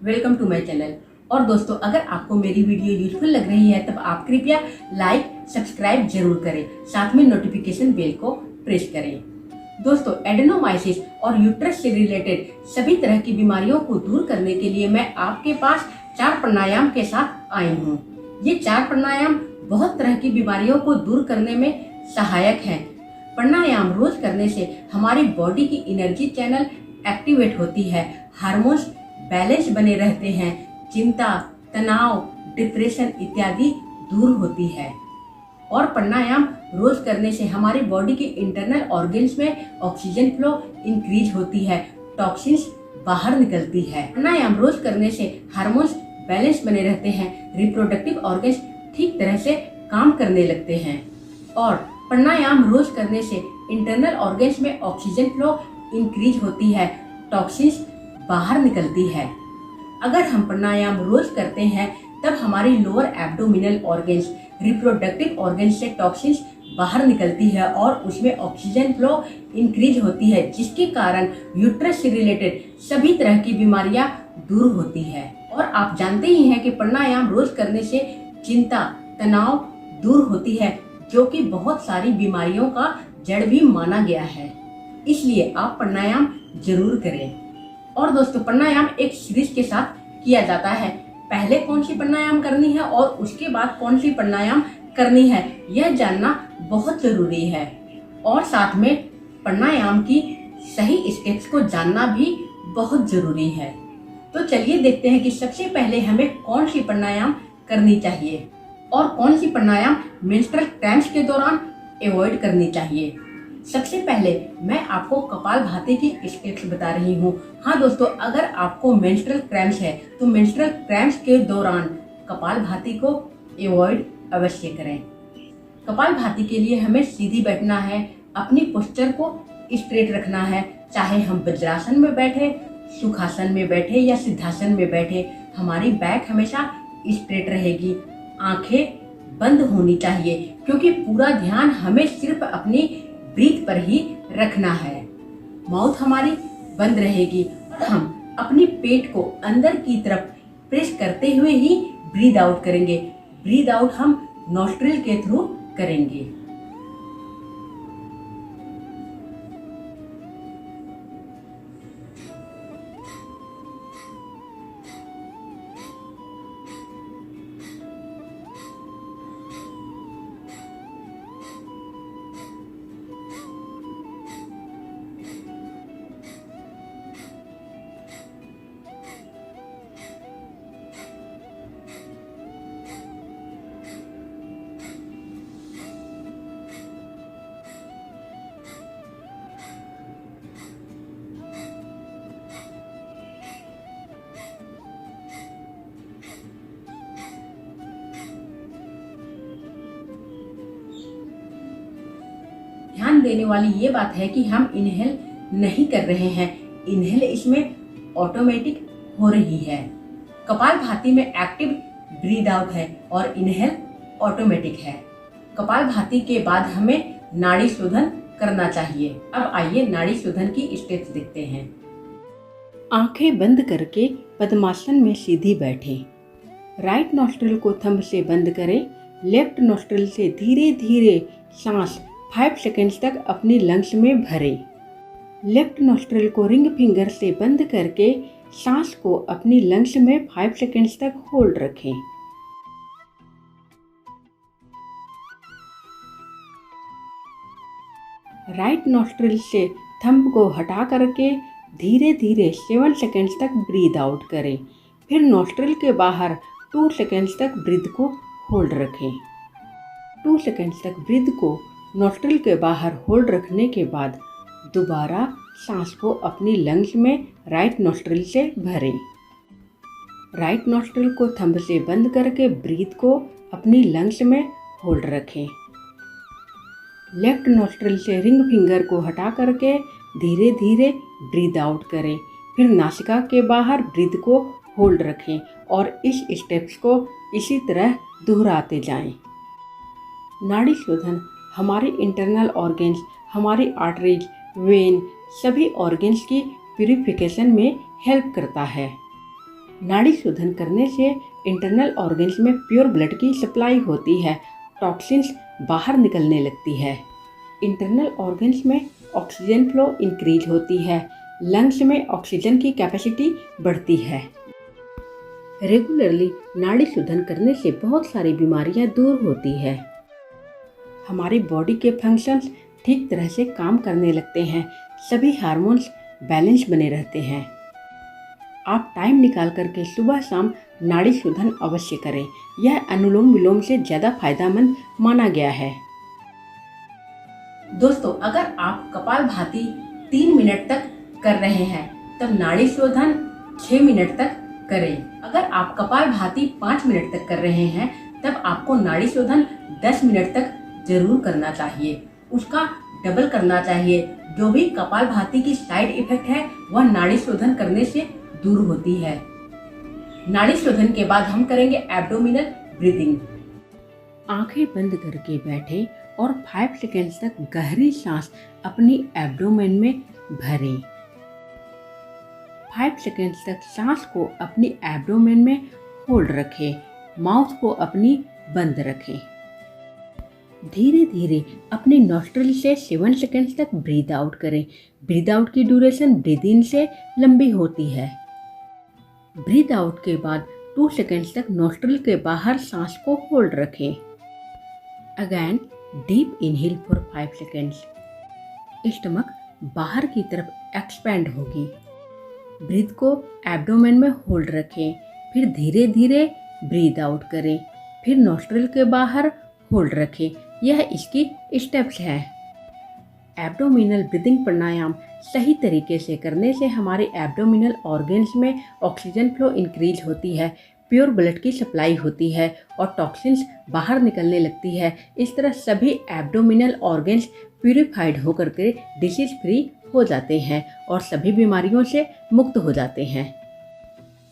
Welcome to my channel. और दोस्तों, अगर आपको मेरी वीडियो यूजफुल लग रही है तब आप कृपया लाइक सब्सक्राइब जरूर करें, साथ में नोटिफिकेशन बेल को प्रेस करें। दोस्तों, एडेनोमाइसिस और यूट्रस से रिलेटेड सभी तरह की बीमारियों को दूर करने के लिए मैं आपके पास 4 प्राणायाम के साथ आई हूँ। ये 4 प्राणायाम बहुत तरह की बीमारियों को दूर करने में सहायक हैं। प्राणायाम रोज करने से हमारी बॉडी की एनर्जी चैनल एक्टिवेट होती है, हार्मोन्स बैलेंस बने रहते हैं, चिंता, तनाव, डिप्रेशन इत्यादि दूर होती है। और प्राणायाम रोज करने से हमारी बॉडी के इंटरनल ऑर्गन्स में ऑक्सीजन फ्लो इंक्रीज होती है, टॉक्सिन्स बाहर निकलती है। प्राणायाम रोज करने से हार्मोन्स बैलेंस बने रहते हैं, रिप्रोडक्टिव ऑर्गन्स ठीक तरह से काम करने लगते हैं। और प्राणायाम रोज करने से इंटरनल ऑर्गन्स में ऑक्सीजन फ्लो इंक्रीज होती है, टॉक्सिन्स बाहर निकलती है। अगर हम प्राणायाम रोज करते हैं तब हमारी lower abdominal organs, reproductive organs से टॉक्सिन्स बाहर निकलती है और उसमें ऑक्सीजन फ्लो इंक्रीज होती है, जिसके कारण यूट्रस से रिलेटेड सभी तरह की बीमारियां दूर होती है। और आप जानते ही हैं कि प्राणायाम रोज करने से चिंता, तनाव दूर होती है, जो कि बहुत सारी बीमारियों का जड़ भी माना गया है। इसलिए आप प्राणायाम जरूर करें। और दोस्तों, प्राणायाम एक सीरीज के साथ किया जाता है। पहले कौन सी प्राणायाम करनी है और उसके बाद कौन सी प्राणायाम करनी है, यह जानना बहुत जरूरी है। और साथ में प्राणायाम की सही स्टेप्स को जानना भी बहुत जरूरी है। तो चलिए देखते हैं कि सबसे पहले हमें कौन सी प्राणायाम करनी चाहिए और कौन सी प्राणायाम मेंस्ट्रुअल क्रैम्प्स के दौरान अवॉइड करनी चाहिए। सबसे पहले मैं आपको कपालभाति की स्टेप्स बता रही हूँ। हाँ दोस्तों, अगर आपको मेंस्ट्रुअल क्रैम्प्स है तो मेंस्ट्रुअल क्रैम्प्स के दौरान कपालभाति को अवॉइड अवश्य करें। कपालभाति के लिए हमें सीधी बैठना है, अपनी पोस्चर को स्ट्रेट रखना है। चाहे हम वज्रासन में बैठे, सुखासन में बैठे या सिद्धासन में बैठे, हमारी बैक हमेशा स्ट्रेट रहेगी। आंखें बंद होनी चाहिए, क्योंकि पूरा ध्यान हमें सिर्फ अपनी ब्रीथ पर ही रखना है। माउथ हमारी बंद रहेगी और हम अपनी पेट को अंदर की तरफ प्रेस करते हुए ही ब्रीद आउट करेंगे। ब्रीद आउट हम नॉस्ट्रिल के थ्रू करेंगे। ध्यान देने वाली ये बात है कि हम इनहेल नहीं कर रहे हैं, इनहेल इसमें ऑटोमेटिक हो रही है। कपालभाति में एक्टिव ब्रीद आउट है और इनहेल ऑटोमेटिक है। कपालभाति के बाद हमें नाड़ी शोधन करना चाहिए। अब आइए नाड़ी शोधन की स्टेप्स देखते हैं। आंखें बंद करके पद्मासन में सीधी बैठें। राइट नॉस्ट्रिल को थंब से बंद करें। लेफ्ट नॉस्ट्रिल से धीरे धीरे सांस 5 सेकेंड्स तक अपनी लंग्स में भरें। लेफ्ट नॉस्ट्रिल को रिंग फिंगर से बंद करके सांस को अपनी लंग्स में 5 सेकेंड्स तक होल्ड रखें। राइट नॉस्ट्रिल से थंब को हटा करके धीरे धीरे 7 सेकेंड्स तक ब्रीद आउट करें। फिर नॉस्ट्रिल के बाहर 2 सेकेंड्स तक ब्रीद को होल्ड रखें। 2 सेकेंड्स तक ब्रीद को नॉस्ट्रिल के बाहर होल्ड रखने के बाद दोबारा सांस को अपनी लंग्स में राइट नॉस्ट्रिल से भरें। राइट नॉस्ट्रिल को थंब से बंद करके ब्रीथ को अपनी लंग्स में होल्ड रखें। लेफ्ट नॉस्ट्रिल से रिंग फिंगर को हटा करके धीरे धीरे ब्रीद आउट करें। फिर नासिका के बाहर ब्रीथ को होल्ड रखें और इस स्टेप्स को इसी तरह दोहराते जाएं। नाड़ी शोधन हमारे इंटरनल ऑर्गन्स, हमारी आर्टरीज, वेन, सभी ऑर्गन्स की प्यूरिफिकेशन में हेल्प करता है। नाड़ी शोधन करने से इंटरनल ऑर्गन्स में प्योर ब्लड की सप्लाई होती है, टॉक्सिन्स बाहर निकलने लगती है। इंटरनल ऑर्गन्स में ऑक्सीजन फ्लो इंक्रीज होती है, लंग्स में ऑक्सीजन की कैपेसिटी बढ़ती है। रेगुलरली नाड़ी शोधन करने से बहुत सारी बीमारियां दूर होती है। हमारी बॉडी के फंक्शंस ठीक तरह से काम करने लगते हैं, सभी हार्मोन्स बैलेंस बने रहते हैं। आप टाइम निकाल करके सुबह शाम नाड़ी शोधन अवश्य करें। यह अनुलोम विलोम से ज़्यादा फायदेमंद माना गया है। दोस्तों, अगर आप कपालभाति 3 मिनट तक कर रहे हैं तब नाड़ी शोधन 6 मिनट तक करें। अगर आप कपालभाति 5 मिनट तक कर रहे हैं तब आपको नाड़ी शोधन 10 मिनट तक जरूर करना चाहिए, उसका डबल करना चाहिए। जो भी कपालभाति की साइड इफेक्ट है वह नाड़ी शोधन करने से दूर होती है। नाड़ी शोधन के बाद हम करेंगे एब्डोमिनल ब्रीदिंग। आंखें बंद करके बैठे और 5 सेकेंड्स तक गहरी सांस अपनी एब्डोमेन में भरें। 5 सेकेंड्स तक सांस को अपनी एब्डोमेन में होल्ड रखें, माउथ को अपनी बंद रखें। धीरे धीरे अपने नॉस्ट्रिल से 7 सेकेंड्स तक ब्रीद आउट करें। ब्रीद आउट की ड्यूरेशन ब्रीद इन से लंबी होती है। ब्रीद आउट के बाद 2 सेकेंड्स तक नॉस्ट्रिल के बाहर सांस को होल्ड रखें। Again deep inhale for 5 seconds. Stomach बाहर की तरफ एक्सपेंड होगी। ब्रीथ को एब्डोमेन में होल्ड रखें, फिर धीरे धीरे ब्रीद आउट करें, फिर नॉस्ट्रिल के बाहर होल्ड रखें। यह इसकी स्टेप्स हैं। एब्डोमिनल ब्रीदिंग प्राणायाम सही तरीके से करने से हमारे एब्डोमिनल ऑर्गन्स में ऑक्सीजन फ्लो इंक्रीज होती है, प्योर ब्लड की सप्लाई होती है और टॉक्सिन्स बाहर निकलने लगती है। इस तरह सभी एब्डोमिनल ऑर्गन्स प्यूरिफाइड होकर के डिसीज फ्री हो जाते हैं और सभी बीमारियों से मुक्त हो जाते हैं।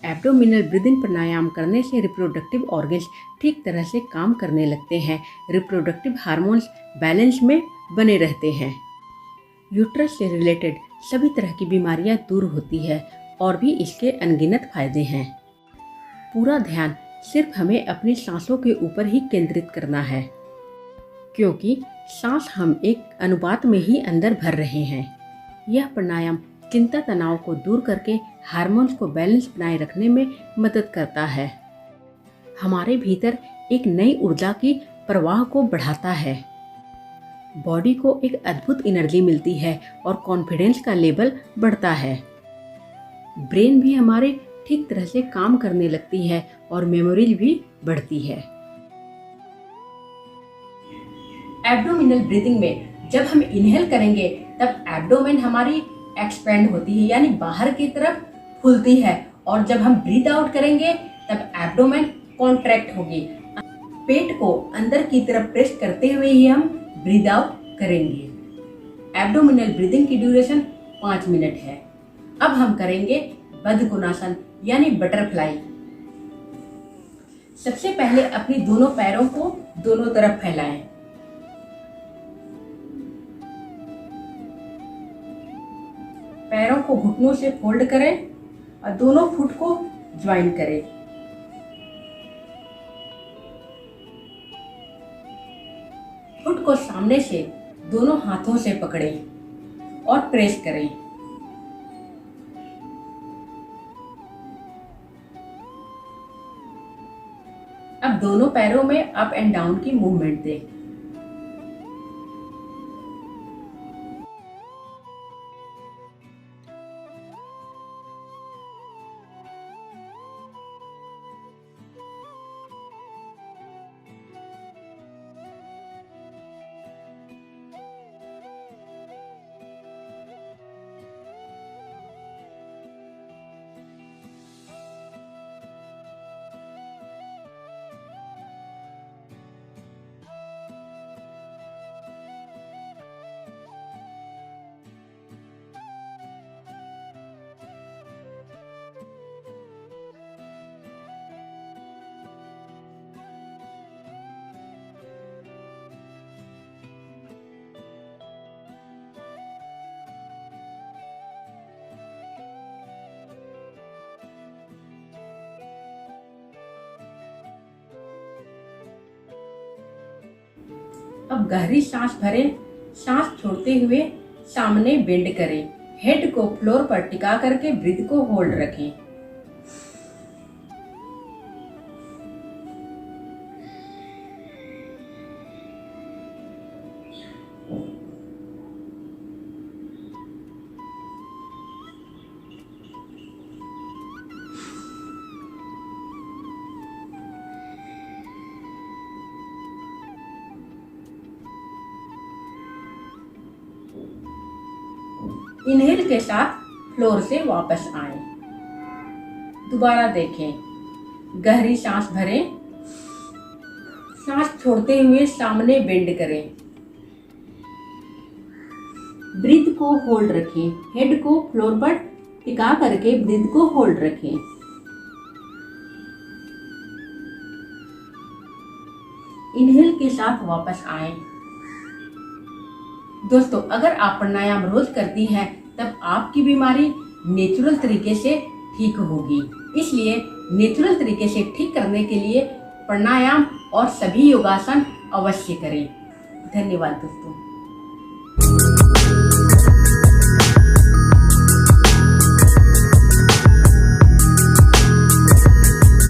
एब्डोमिनल ब्रीदिंग प्राणायाम करने से रिप्रोडक्टिव ऑर्गन्स ठीक तरह से काम करने लगते हैं, रिप्रोडक्टिव हार्मोन्स बैलेंस में बने रहते हैं। यूट्रस से रिलेटेड सभी तरह की बीमारियां दूर होती है और भी इसके अनगिनत फायदे हैं। पूरा ध्यान सिर्फ हमें अपनी सांसों के ऊपर ही केंद्रित करना है, क्योंकि सांस हम एक अनुपात में ही अंदर भर रहे हैं। यह प्राणायाम चिंता तनाव को दूर करके हार्मोन्स को बैलेंस बनाए रखने में मदद करता है। हमारे भीतर एक नई ऊर्जा की प्रवाह को बढ़ाता है। बॉडी को एक अद्भुत एनर्जी मिलती है और कॉन्फिडेंस का लेवल बढ़ता है। ब्रेन भी हमारे ठीक तरह से काम करने लगती है और मेमोरीज भी बढ़ती है। एब्डोमिनल ब्रीदिंग में जब हम इनहेल करेंगे तब एब्डोमेन हमारी एक्सपेंड होती है, यानी बाहर की तरफ फूलती है, और जब हम ब्रीथ आउट करेंगे तब एब्डोमेन कॉन्ट्रैक्ट होगी। पेट को अंदर की तरफ प्रेस करते हुए ही हम ब्रीथ आउट करेंगे। एब्डोमिनल ब्रीदिंग की ड्यूरेशन 5 मिनट है। अब हम करेंगे बद्धकोणासन यानी बटरफ्लाई। सबसे पहले अपनी दोनों पैरों को दोनों तरफ फैलाएं। पैरों को घुटनों से फोल्ड करें और दोनों फुट को ज्वाइन करें। फुट को सामने से दोनों हाथों से पकड़ें और प्रेस करें। अब दोनों पैरों में अप एंड डाउन की मूवमेंट दें। अब गहरी सांस भरें, सांस छोड़ते हुए सामने बेंड करें। हेड को फ्लोर पर टिका करके ब्रीथ को होल्ड रखें। इनहेल के साथ फ्लोर से वापस आएं। दोबारा देखें। गहरी सांस भरें, सांस छोड़ते हुए सामने बेंड करें। ब्रीथ को होल्ड रखें। हेड को फ्लोर पर टिका करके ब्रीथ को होल्ड रखें। इनहेल के साथ वापस आएं। दोस्तों, अगर आप प्राणायाम रोज करती हैं तब आपकी बीमारी नेचुरल तरीके से ठीक होगी। इसलिए नेचुरल तरीके से ठीक करने के लिए प्राणायाम और सभी योगासन अवश्य करें। धन्यवाद दोस्तों।